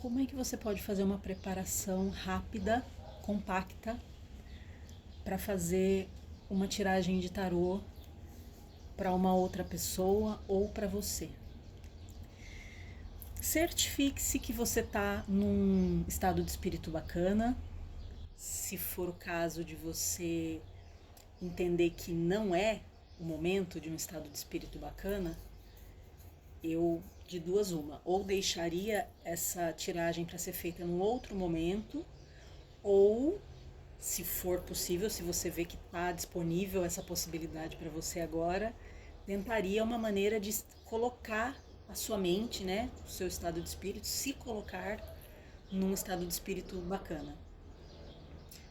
Como é que você pode fazer uma preparação rápida, compacta, para fazer uma tiragem de tarô para uma outra pessoa ou para você? Certifique-se que você está num estado de espírito bacana. Se for o caso de você entender que não é o momento de um estado de espírito bacana, eu, de duas uma, ou deixaria essa tiragem para ser feita num outro momento, ou, se for possível, se você vê que está disponível essa possibilidade para você agora, tentaria uma maneira de colocar a sua mente, né, o seu estado de espírito, se colocar num estado de espírito bacana.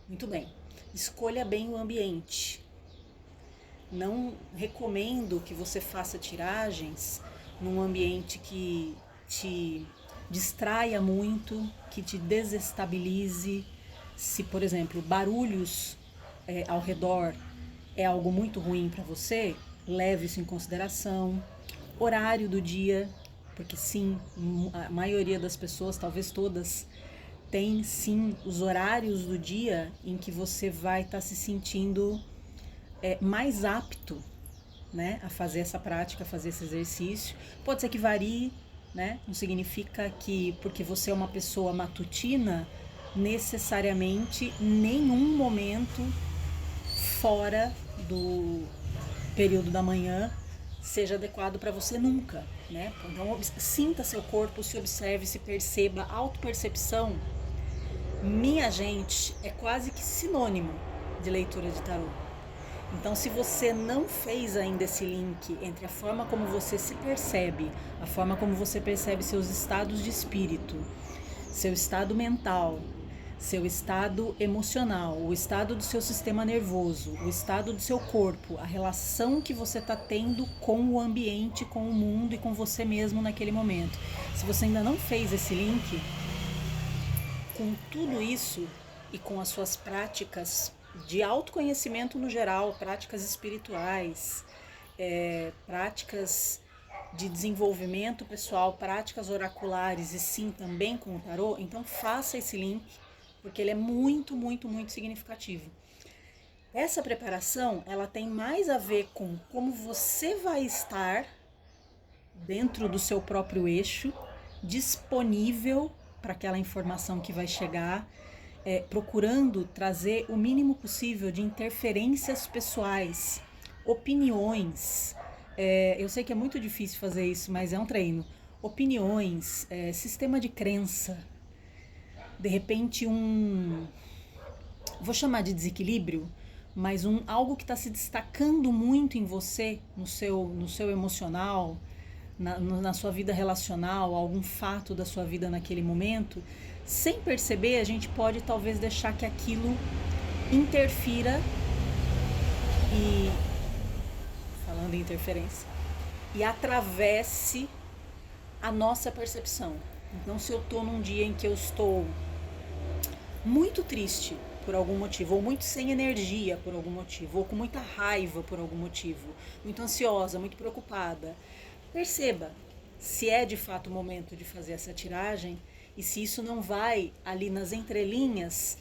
Muito bem. Escolha bem o ambiente. Não recomendo que você faça tiragens num ambiente que te distraia muito, que te desestabilize. Se, por exemplo, barulhos ao redor é algo muito ruim para você, leve isso em consideração. Horário do dia, porque sim, a maioria das pessoas, talvez todas, tem sim os horários do dia em que você vai estar se sentindo mais apto, né, a fazer essa prática, a fazer esse exercício. Pode ser que varie, né? Não significa que porque você é uma pessoa matutina, necessariamente nenhum momento fora do período da manhã seja adequado para você nunca, né? Então sinta seu corpo, se observe, se perceba. Autopercepção, minha gente, é quase que sinônimo de leitura de tarô. Então, se você não fez ainda esse link entre a forma como você se percebe, a forma como você percebe seus estados de espírito, seu estado mental, seu estado emocional, o estado do seu sistema nervoso, o estado do seu corpo, a relação que você está tendo com o ambiente, com o mundo e com você mesmo naquele momento. Se você ainda não fez esse link, com tudo isso e com as suas práticas de autoconhecimento no geral, práticas espirituais, práticas de desenvolvimento pessoal, práticas oraculares e sim também com o tarô, então faça esse link, porque ele é muito, muito, muito significativo. Essa preparação, ela tem mais a ver com como você vai estar dentro do seu próprio eixo, disponível para aquela informação que vai chegar, procurando trazer o mínimo possível de interferências pessoais, opiniões. Eu sei que é muito difícil fazer isso, mas é um treino. Opiniões, sistema de crença, de repente vou chamar de desequilíbrio, mas algo que está se destacando muito em você, no seu emocional, na sua vida relacional, algum fato da sua vida naquele momento, sem perceber, a gente pode talvez deixar que aquilo interfira e, falando em interferência, e atravesse a nossa percepção. Então, se eu estou num dia em que eu estou muito triste por algum motivo, ou muito sem energia por algum motivo, ou com muita raiva por algum motivo, muito ansiosa, muito preocupada, perceba se é de fato o momento de fazer essa tiragem e se isso não vai ali nas entrelinhas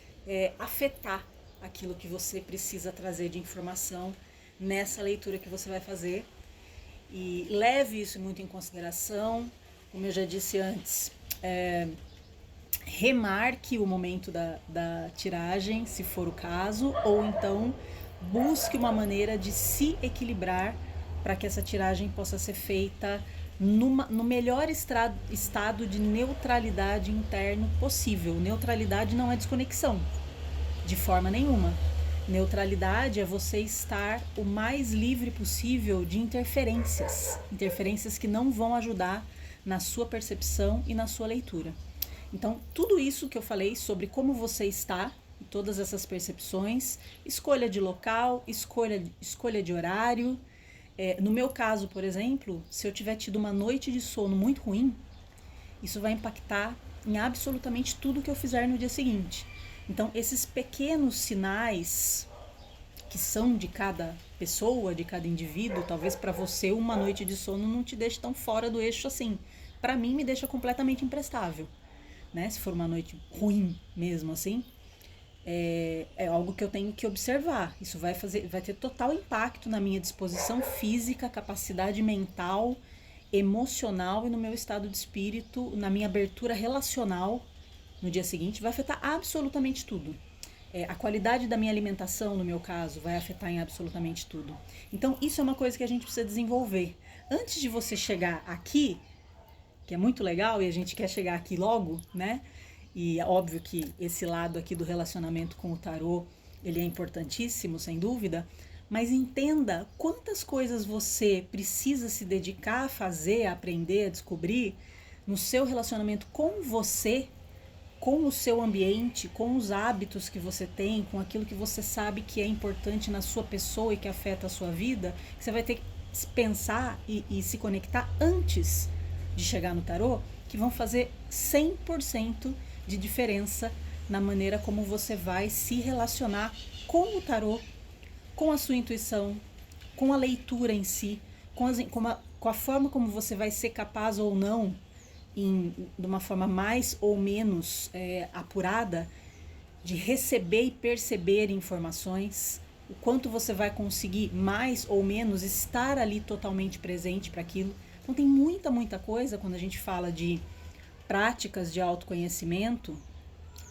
afetar aquilo que você precisa trazer de informação nessa leitura que você vai fazer. E leve isso muito em consideração. Como eu já disse antes, remarque o momento da tiragem, se for o caso, ou então busque uma maneira de se equilibrar para que essa tiragem possa ser feita no melhor estado de neutralidade interno possível. Neutralidade não é desconexão, de forma nenhuma. Neutralidade é você estar o mais livre possível de interferências que não vão ajudar na sua percepção e na sua leitura. Então, tudo isso que eu falei sobre como você está, todas essas percepções, escolha de local, escolha de horário. No meu caso, por exemplo, se eu tiver tido uma noite de sono muito ruim, isso vai impactar em absolutamente tudo que eu fizer no dia seguinte. Então, esses pequenos sinais que são de cada pessoa, de cada indivíduo, talvez para você uma noite de sono não te deixe tão fora do eixo assim. Para mim, me deixa completamente imprestável. né? Se for uma noite ruim mesmo assim, é algo que eu tenho que observar. Isso vai ter total impacto na minha disposição física, capacidade mental, emocional e no meu estado de espírito, na minha abertura relacional no dia seguinte, vai afetar absolutamente tudo. A qualidade da minha alimentação, no meu caso, vai afetar em absolutamente tudo. Então, isso é uma coisa que a gente precisa desenvolver. Antes de você chegar aqui, que é muito legal e a gente quer chegar aqui logo, né? E é óbvio que esse lado aqui do relacionamento com o tarô, ele é importantíssimo, sem dúvida, mas entenda quantas coisas você precisa se dedicar a fazer, a aprender, a descobrir no seu relacionamento com você, com o seu ambiente, com os hábitos que você tem, com aquilo que você sabe que é importante na sua pessoa e que afeta a sua vida, que você vai ter que pensar e se conectar antes de chegar no tarô, que vão fazer 100% de diferença na maneira como você vai se relacionar com o tarô, com a sua intuição, com a leitura em si, com a forma como você vai ser capaz ou não, de uma forma mais ou menos apurada, de receber e perceber informações, o quanto você vai conseguir mais ou menos estar ali totalmente presente para aquilo. Então tem muita coisa quando a gente fala de práticas de autoconhecimento,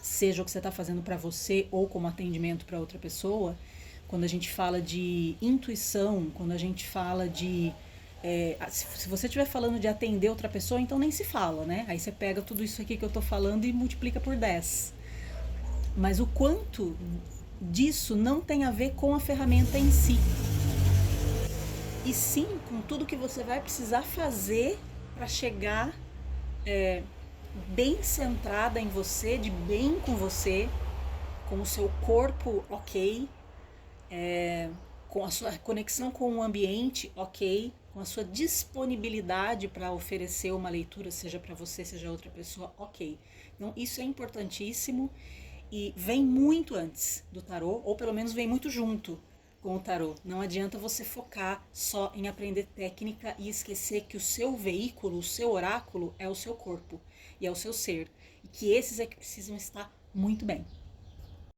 seja o que você está fazendo para você ou como atendimento para outra pessoa, quando a gente fala de intuição, quando a gente fala de... se você estiver falando de atender outra pessoa, então nem se fala, né? Aí você pega tudo isso aqui que eu estou falando e multiplica por 10. Mas o quanto disso não tem a ver com a ferramenta em si, e sim com tudo que você vai precisar fazer para chegar bem centrada em você, de bem com você, com o seu corpo ok, com a sua conexão com o ambiente ok, com a sua disponibilidade para oferecer uma leitura, seja para você, seja outra pessoa, ok. Então isso é importantíssimo e vem muito antes do tarô, ou pelo menos vem muito junto com o tarô. Não adianta você focar só em aprender técnica e esquecer que o seu veículo, o seu oráculo é o seu corpo e é o seu ser, e que esses é que precisam estar muito bem.